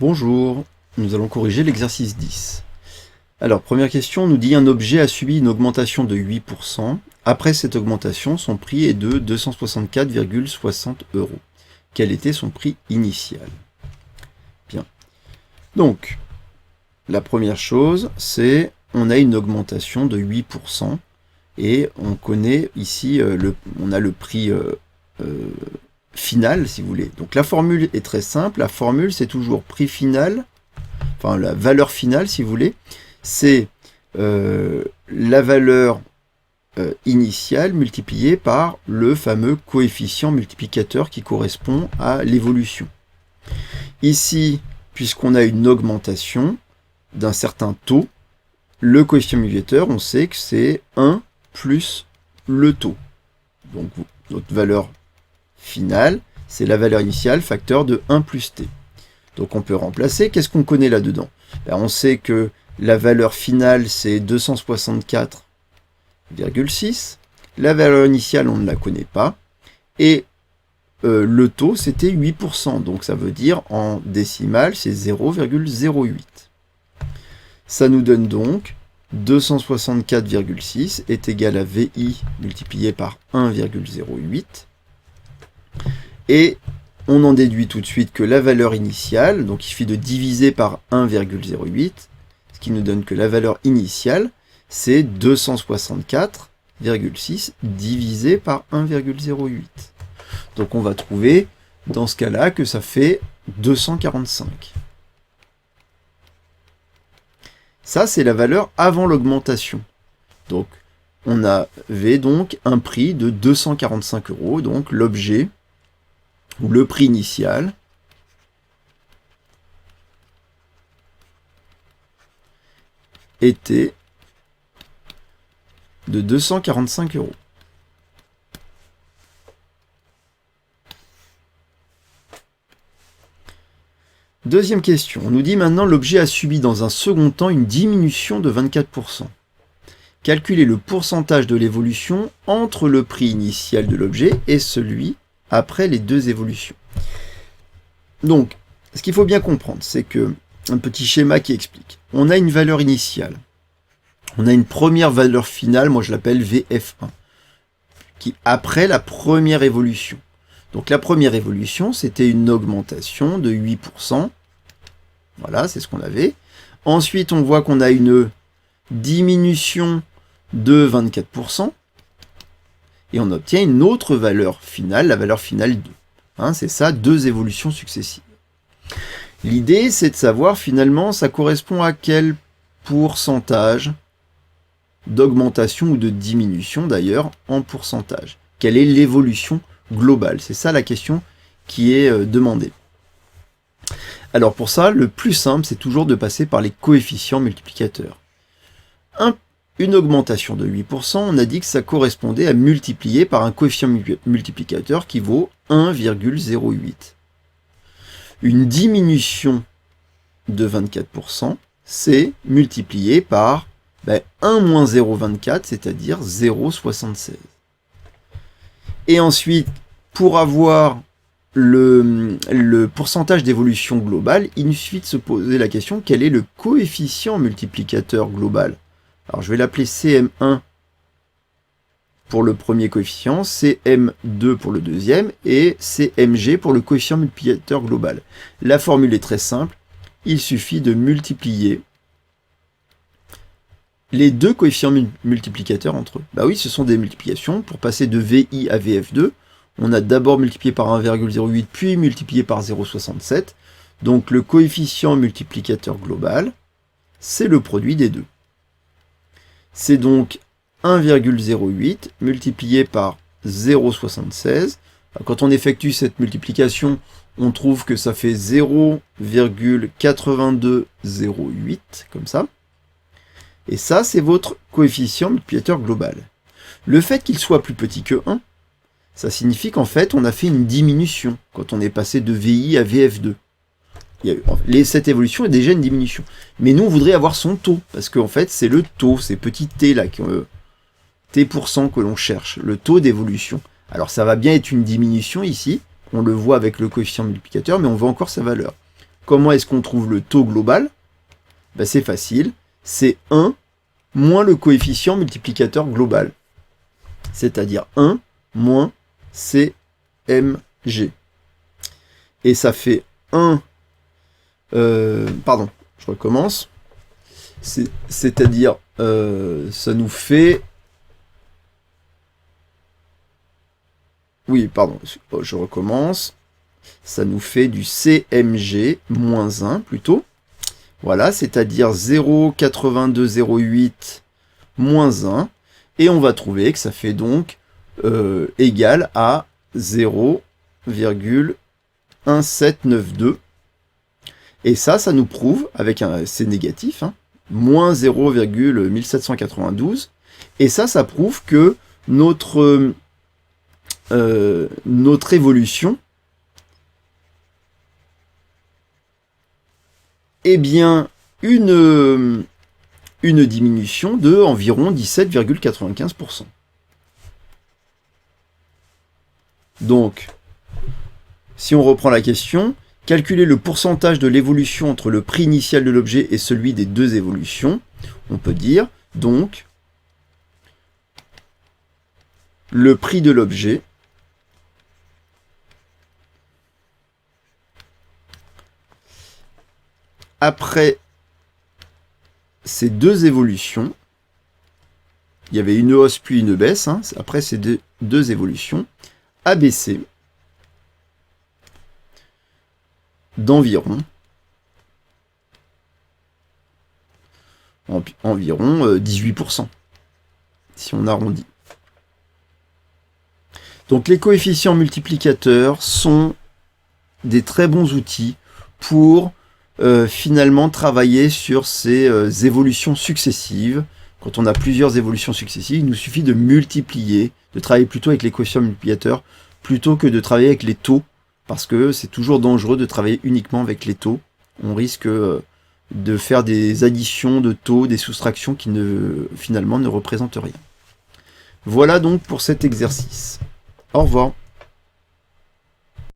Bonjour, nous allons corriger l'exercice 10. Alors, première question, on nous dit un objet a subi une augmentation de 8%. Après cette augmentation, son prix est de 264,60 €. Quel était son prix initial? Bien. Donc, la première chose, c'est on a une augmentation de 8% et on connaît ici, on a le prix final, si vous voulez. Donc la formule est très simple. La formule, c'est toujours prix final, enfin la valeur finale, si vous voulez, c'est la valeur initiale multipliée par le fameux coefficient multiplicateur qui correspond à l'évolution. Ici, puisqu'on a une augmentation d'un certain taux, le coefficient multiplicateur, on sait que c'est 1 plus le taux. Donc notre valeur finale, c'est la valeur initiale, facteur de 1 plus t. Donc on peut remplacer. Qu'est-ce qu'on connaît là-dedans? On sait que la valeur finale, c'est 264,6. La valeur initiale, on ne la connaît pas. Et le taux, c'était 8%. Donc ça veut dire, en décimale, c'est 0,08. Ça nous donne donc 264,6 est égal à VI multiplié par 1,08. Et on en déduit tout de suite que la valeur initiale, donc il suffit de diviser par 1,08, ce qui nous donne que la valeur initiale, c'est 264,6 divisé par 1,08. Donc on va trouver, dans ce cas-là, que ça fait 245. Ça, c'est la valeur avant l'augmentation. Donc, on avait donc un prix de 245 €, donc l'objet, ou le prix initial, était de 245 €. Deuxième question, on nous dit maintenant l'objet a subi dans un second temps une diminution de 24%. Calculez le pourcentage de l'évolution entre le prix initial de l'objet et celui après les deux évolutions. Donc, ce qu'il faut bien comprendre, c'est que un petit schéma qui explique. On a une valeur initiale. On a une première valeur finale, moi je l'appelle VF1, qui après la première évolution. Donc la première évolution, c'était une augmentation de 8%. Voilà, c'est ce qu'on avait. Ensuite, on voit qu'on a une diminution de 24%. Et on obtient une autre valeur finale, la valeur finale 2. C'est ça, deux évolutions successives. L'idée, c'est de savoir finalement, ça correspond à quel pourcentage d'augmentation ou de diminution d'ailleurs en pourcentage. Quelle est l'évolution globale? C'est ça la question qui est demandée. Alors pour ça, le plus simple, c'est toujours de passer par les coefficients multiplicateurs. Une augmentation de 8%, on a dit que ça correspondait à multiplier par un coefficient multiplicateur qui vaut 1,08. Une diminution de 24%, c'est multiplié par 1 moins 0,24, c'est-à-dire 0,76. Et ensuite, pour avoir le pourcentage d'évolution globale, il nous suffit de se poser la question, quel est le coefficient multiplicateur global? Alors je vais l'appeler CM1 pour le premier coefficient, CM2 pour le deuxième, et CMG pour le coefficient multiplicateur global. La formule est très simple, il suffit de multiplier les deux coefficients multiplicateurs entre eux. Oui, ce sont des multiplications. Pour passer de VI à VF2, on a d'abord multiplié par 1,08, puis multiplié par 0,67. Donc le coefficient multiplicateur global, c'est le produit des deux. C'est donc 1,08 multiplié par 0,76. Quand on effectue cette multiplication, on trouve que ça fait 0,8208, comme ça. Et ça, c'est votre coefficient multiplicateur global. Le fait qu'il soit plus petit que 1, ça signifie qu'en fait, on a fait une diminution quand on est passé de VI à VF2. Cette évolution est déjà une diminution. Mais nous, on voudrait avoir son taux, parce qu'en fait, c'est le taux, ces petits t là, t% que l'on cherche, le taux d'évolution. Alors ça va bien être une diminution ici, on le voit avec le coefficient multiplicateur, mais on veut encore sa valeur. comment est-ce qu'on trouve le taux global? Ben, c'est facile, c'est 1 moins le coefficient multiplicateur global, c'est-à-dire 1 moins CMG. Et ça fait 1... pardon, je recommence. C'est-à-dire, ça nous fait... Oui, pardon, je recommence. Ça nous fait du CMG moins 1 plutôt. Voilà, c'est-à-dire 0,8208 moins 1. Et on va trouver que ça fait donc égal à 0,1792. Et ça nous prouve, avec un c'est négatif, hein, moins 0,1792. Et ça prouve que notre évolution est bien une diminution de environ 17,95%. Donc, si on reprend la question, calculer le pourcentage de l'évolution entre le prix initial de l'objet et celui des deux évolutions, on peut dire donc le prix de l'objet après ces deux évolutions, il y avait une hausse puis une baisse, hein, après ces deux évolutions, a baissé d'environ environ 18%, si on arrondit. Donc les coefficients multiplicateurs sont des très bons outils pour finalement travailler sur ces évolutions successives. Quand on a plusieurs évolutions successives, il nous suffit de multiplier, de travailler plutôt avec les coefficients multiplicateurs plutôt que de travailler avec les taux, parce que c'est toujours dangereux de travailler uniquement avec les taux. On risque de faire des additions de taux, des soustractions qui finalement ne représentent rien. Voilà donc pour cet exercice. Au revoir.